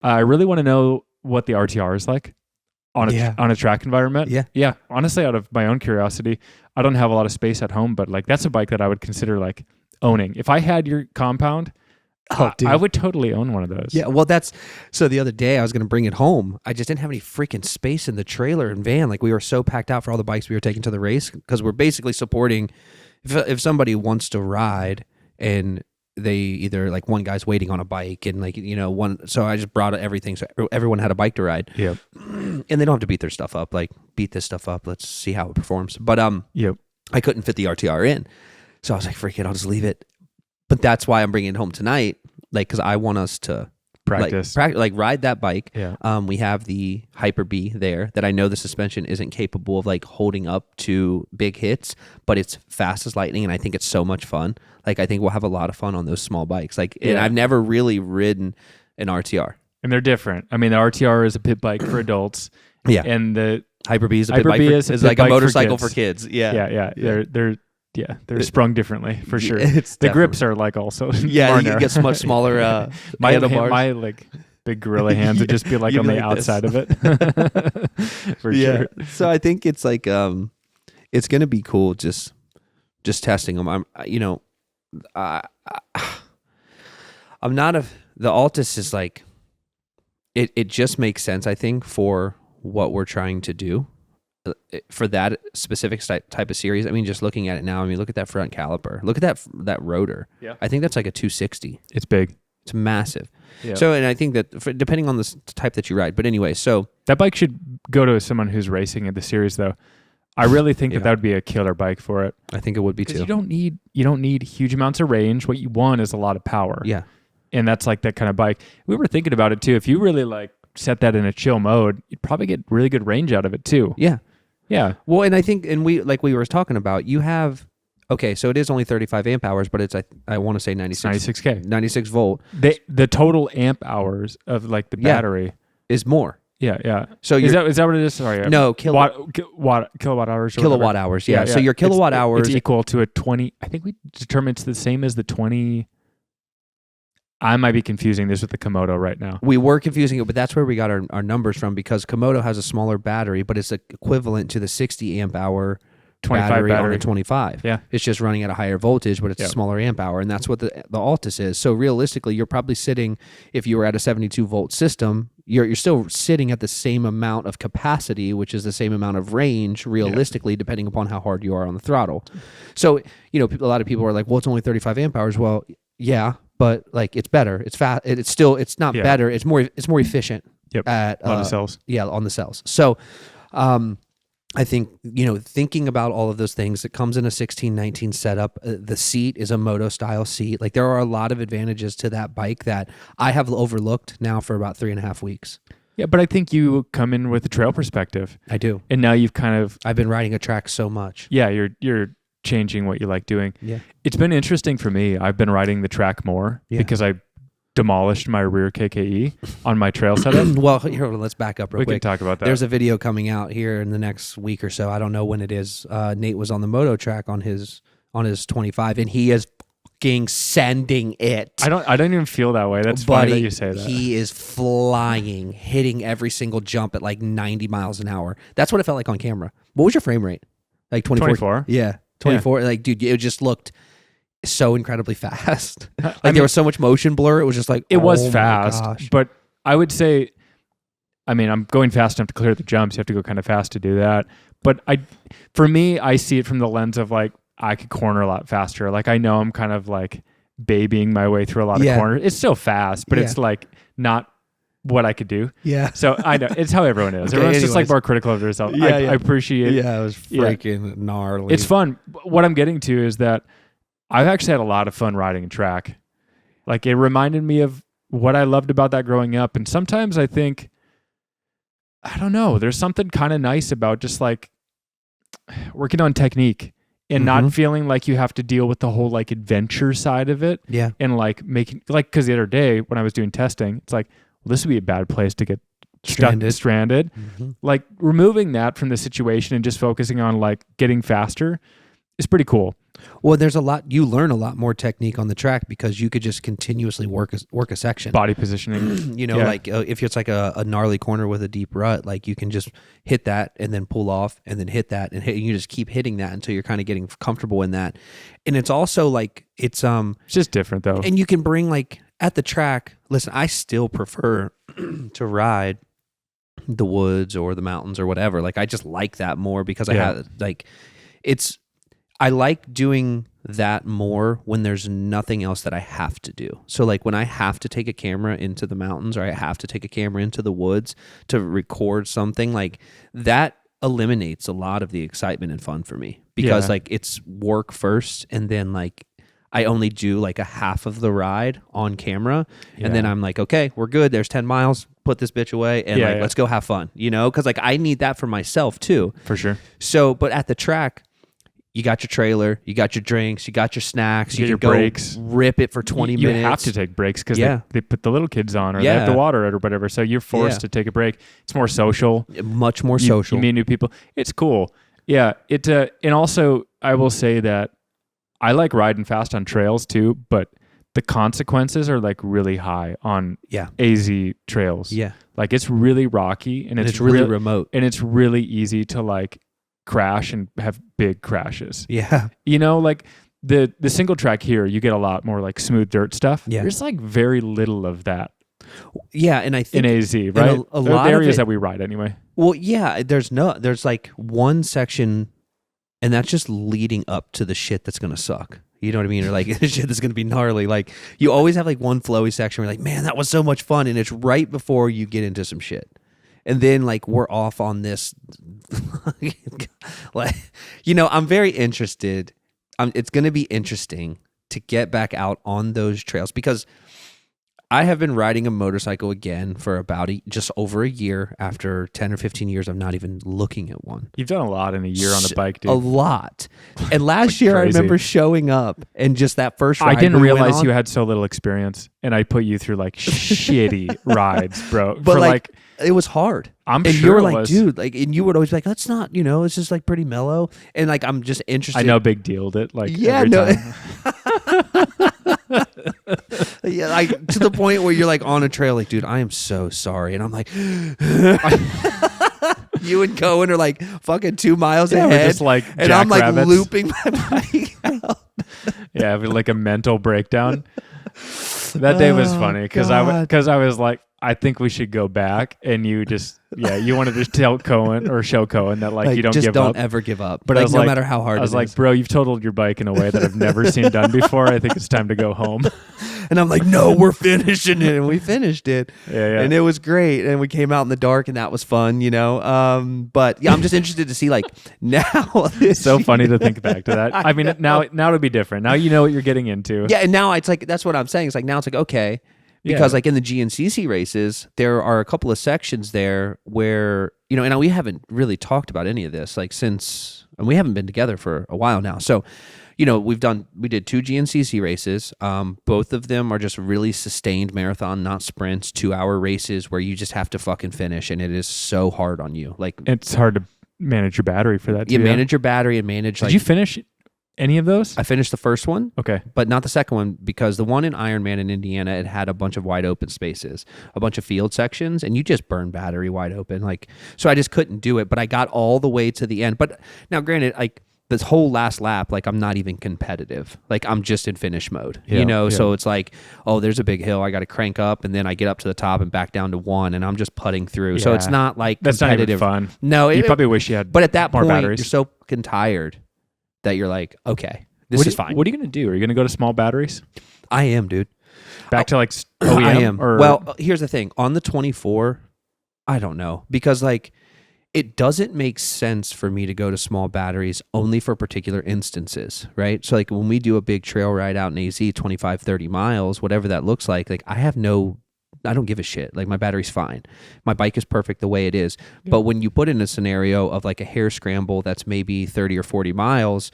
I really want to know what the RTR is like on a track environment. Yeah. Honestly, out of my own curiosity, I don't have a lot of space at home, but like that's a bike that I would consider like owning. If I had your compound, I would totally own one of those. Yeah, well, so the other day I was going to bring it home. I just didn't have any freaking space in the trailer and van. Like we were so packed out for all the bikes we were taking to the race because we're basically supporting. If somebody wants to ride and they either like one guy's waiting on a bike and like one, so I just brought everything so everyone had a bike to ride. Yep. And they don't have to beat their stuff up. Like beat this stuff up. Let's see how it performs. But yep. I couldn't fit the RTR in, so I was like, "Freak it, I'll just leave it." But that's why I'm bringing it home tonight, like because I want us to practice, like ride that bike. Yeah. We have the Hyper B there that I know the suspension isn't capable of like holding up to big hits, but it's fast as lightning, and I think it's so much fun. Like I think we'll have a lot of fun on those small bikes. Like, and I've never really ridden an RTR, and they're different. I mean, the RTR is a pit bike for adults. Yeah, and the Hyper B is a pit bike is like a motorcycle for kids. Yeah. They're sprung differently for sure. The grips are like also you get much smaller. My like big gorilla hands would just be like on the outside of it. For sure. So I think it's like it's gonna be cool just testing them. I'm not the Altus is like it just makes sense I think for what we're trying to do. For that specific type of series, I mean, just looking at it now, I mean, look at that front caliper. Look at that rotor. Yeah. I think that's like a 260. It's big. It's massive. Yeah. So, and I think that depending on the type that you ride, but anyway, so that bike should go to someone who's racing in the series, though. I really think that would be a killer bike for it. I think it would be too. You don't need huge amounts of range. What you want is a lot of power. Yeah. And that's like that kind of bike. We were thinking about it too. If you really like set that in a chill mode, you'd probably get really good range out of it too. Yeah. Yeah. Well, and I think, and we were talking about, you have, okay, so it is only 35 amp hours, but it's, I want to say 96K. 96 volt. The total amp hours of like the battery is more. Yeah. So is that what it is? Sorry. No, kilowatt hours. Kilowatt hours, yeah. So your kilowatt hours. It's equal to a 20, I think we determined it's the same as the 20. I might be confusing this with the Komodo right now. We were confusing it, but that's where we got our numbers from because Komodo has a smaller battery, but it's equivalent to the 60 amp hour 25 battery on the 25. Yeah. It's just running at a higher voltage, but it's a smaller amp hour, and that's what the Altus is. So realistically, you're probably sitting, if you were at a 72 volt system, you're still sitting at the same amount of capacity, which is the same amount of range, realistically, depending upon how hard you are on the throttle. So, a lot of people are like, well, it's only 35 amp hours. Well, yeah, but like it's better. It's fast. It's not better. It's more efficient. Yep. At on the cells. Yeah, on the cells. So, I think, thinking about all of those things, it comes in a 1619 setup. The seat is a moto style seat. Like there are a lot of advantages to that bike that I have overlooked now for about 3.5 weeks. Yeah, but I think you come in with a trail perspective. I do. And now I've been riding a track so much. Yeah, you're changing what you like doing. Yeah. It's been interesting for me. I've been riding the track more because I demolished my rear KKE on my trail setup. Well, here, let's back up real quick. We can talk about that. There's a video coming out here in the next week or so. I don't know when it is. Nate was on the moto track on his 25, and he is fucking sending it. I don't even feel that way. That's funny that you say that. He is flying, hitting every single jump at like 90 miles an hour. That's what it felt like on camera. What was your frame rate? Like 24? Yeah, 24. Yeah. Like, dude, it just looked so incredibly fast. There was so much motion blur. It was just like, it was fast, but I would say, I'm going fast enough to clear the jumps. You have to go kind of fast to do that. But for me, I see it from the lens of like, I could corner a lot faster. Like I know I'm kind of like babying my way through a lot of corners. It's still fast, but it's like not what I could do. Yeah. So I know it's how everyone is. Everyone's just like more critical of themselves. I appreciate it. Yeah, it was freaking gnarly. It's fun. What I'm getting to is that I've actually had a lot of fun riding a track. Like it reminded me of what I loved about that growing up. And sometimes I think, I don't know, there's something kind of nice about just like working on technique and not feeling like you have to deal with the whole like adventure side of it. Yeah. And like making, like, because the other day when I was doing testing, it's like, well, this would be a bad place to get stranded. Like removing that from the situation and just focusing on like getting faster is pretty cool. Well, there's a lot. You learn a lot more technique on the track because you could just continuously work a section. Body positioning. Like if it's like a gnarly corner with a deep rut, like you can just hit that and then pull off and then hit that and you just keep hitting that until you're kind of getting comfortable in that. And it's also like it's just different though. And you can bring like at the track. Listen, I still prefer to ride the woods or the mountains or whatever. Like I just like that more because I have like I like doing that more when there's nothing else that I have to do. So like when I have to take a camera into the mountains or I have to take a camera into the woods to record something, like that eliminates a lot of the excitement and fun for me because like it's work first and then like I only do like a half of the ride on camera and then I'm like, okay, we're good. There's 10 miles. Put this bitch away and let's go have fun, because like I need that for myself too. For sure. So, but at the track, you got your trailer, you got your drinks, you got your snacks, you get your can go breaks. Rip it for 20 minutes. You have to take breaks because they put the little kids on or they have to water it or whatever. So you're forced to take a break. It's more social. Much more social. You meet new people. It's cool. Yeah. And also I will say that I like riding fast on trails too, but the consequences are like really high on AZ trails. Yeah. Like it's really rocky and it's really remote. And it's really easy to like crash and have big crashes. Yeah. Like the single track here, you get a lot more like smooth dirt stuff. Yeah. There's like very little of that. Yeah. And I think in AZ, right? A lot of areas that we ride anyway. Well, yeah, there's like one section and that's just leading up to the shit that's going to suck. You know what I mean? Or like shit that's going to be gnarly. Like you always have like one flowy section where you're like, man, that was so much fun. And it's right before you get into some shit. And then like we're off on this, like, I'm very interested. It's going to be interesting to get back out on those trails because I have been riding a motorcycle again for about just over a year after 10 or 15 years of not even looking at one. You've done a lot in a year on a bike, dude. A lot. And last year I remember showing up and just that first ride I didn't realize you had so little experience and I put you through like shitty rides, bro. But like it was hard. I'm and sure you were it like, was. dude, like, and you would always be like, that's not, it's just like pretty mellow. And like, I'm just interested. I know big dealed it. Like, every time. Yeah, like to the point where you're like on a trail, like, dude, I am so sorry. And I'm like, you and Cohen are like fucking 2 miles ahead. We're just like, and I'm like looping my bike out. Yeah, like a mental breakdown. That day was funny because I was like, I think we should go back, and you just you wanted to tell Cohen or show Cohen that like you don't just give don't up. ever give up. But like, I was no like, matter how hard I was it like, is. bro, you've totaled your bike in a way that I've never seen done before. I think it's time to go home. And I'm like, no, we're finishing it, and we finished it. Yeah. And it was great, and we came out in the dark, and that was fun, But yeah, I'm just interested to see like now. It's so funny to think back to that. I mean, now it'll be different. Now you know what you're getting into. Yeah, and now it's like that's what I'm saying. It's like now it's like okay. Because like in the GNCC races, there are a couple of sections there where, and we haven't really talked about any of this and we haven't been together for a while now. So, we did 2 GNCC races. Both of them are just really sustained marathon, not sprints, 2-hour races where you just have to fucking finish. And it is so hard on you. Like it's hard to manage your battery for that too. You manage your battery and manage. Did you finish any of those? I finished the first one. Okay. But not the second one because the one in Ironman in Indiana, it had a bunch of wide open spaces, a bunch of field sections, and you just burn battery wide open. Like, so I just couldn't do it, but I got all the way to the end. But now granted, like this whole last lap, like I'm not even competitive. Like I'm just in finish mode, So it's like, oh, there's a big hill. I got to crank up and then I get up to the top and back down to 1 and I'm just putting through. Yeah. So it's not like that's competitive. Not even fun. No, you probably wish you had but at that more point, batteries. You're so fucking tired that you're like, okay, this is fine. What are you going to do? Are you going to go to small batteries? I am, dude. Back to like OEM? I am. Or? Well, here's the thing. On the 24, I don't know. Because like, it doesn't make sense for me to go to small batteries only for particular instances, right? So like when we do a big trail ride out in AZ, 25, 30 miles, whatever that looks like I don't give a shit. Like my battery's fine. My bike is perfect the way it is. Yeah. But when you put in a scenario of like a hare scramble that's maybe 30 or 40 miles,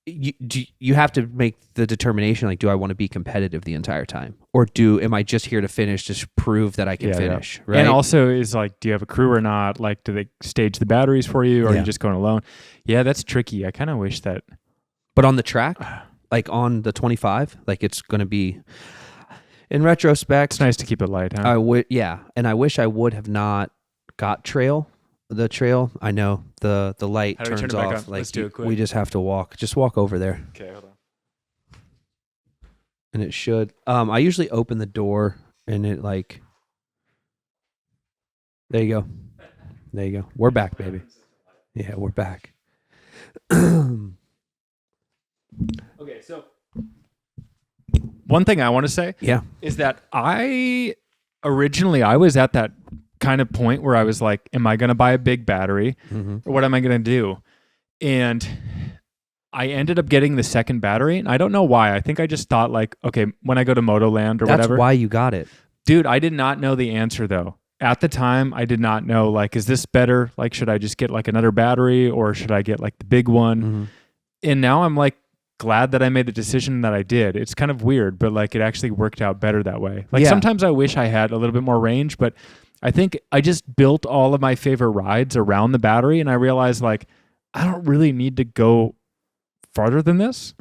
you have to make the determination, like, do I want to be competitive the entire time? Or am I just here to finish, just prove that I can finish, right? And also is like, do you have a crew or not? Like, do they stage the batteries for you or are you just going alone? Yeah, that's tricky. I kind of wish that But on the track, like on the 25, like it's going to be, in retrospect, It's nice to keep it light, huh? Yeah, and I wish I would have not got the trail. I know the light How do we turns turn it back off. on? Like Let's do it quick. we just have to walk. Just walk over there, Okay, hold on. and it should. I usually open the door, and it like. There you go. There you go. We're back, baby. Yeah, we're back. Okay, so one thing I want to say Yeah. is that I was at that kind of point where I was like, am I going to buy a big battery or what am I going to do? And I ended up getting the second battery, and I don't know why. I think I just thought like, okay, when I go to Motoland or whatever. That's why you got it. Dude, I did not know the answer though. At the time, I did not know, like, is this better? Like, should I just get like another battery or should I get like the big one? And now I'm like glad that I made the decision that I did. It's kind of weird, but like it actually worked out better that way. Like sometimes I wish I had a little bit more range, but I think I just built all of my favorite rides around the battery and I realized like, I don't really need to go farther than this.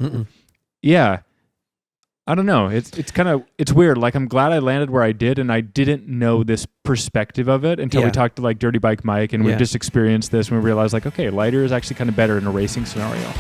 Yeah. I don't know. It's weird. Like I'm glad I landed where I did, and I didn't know this perspective of it until we talked to like Dirty Bike Mike, and we just experienced this, and we realized like, okay, lighter is actually kind of better in a racing scenario.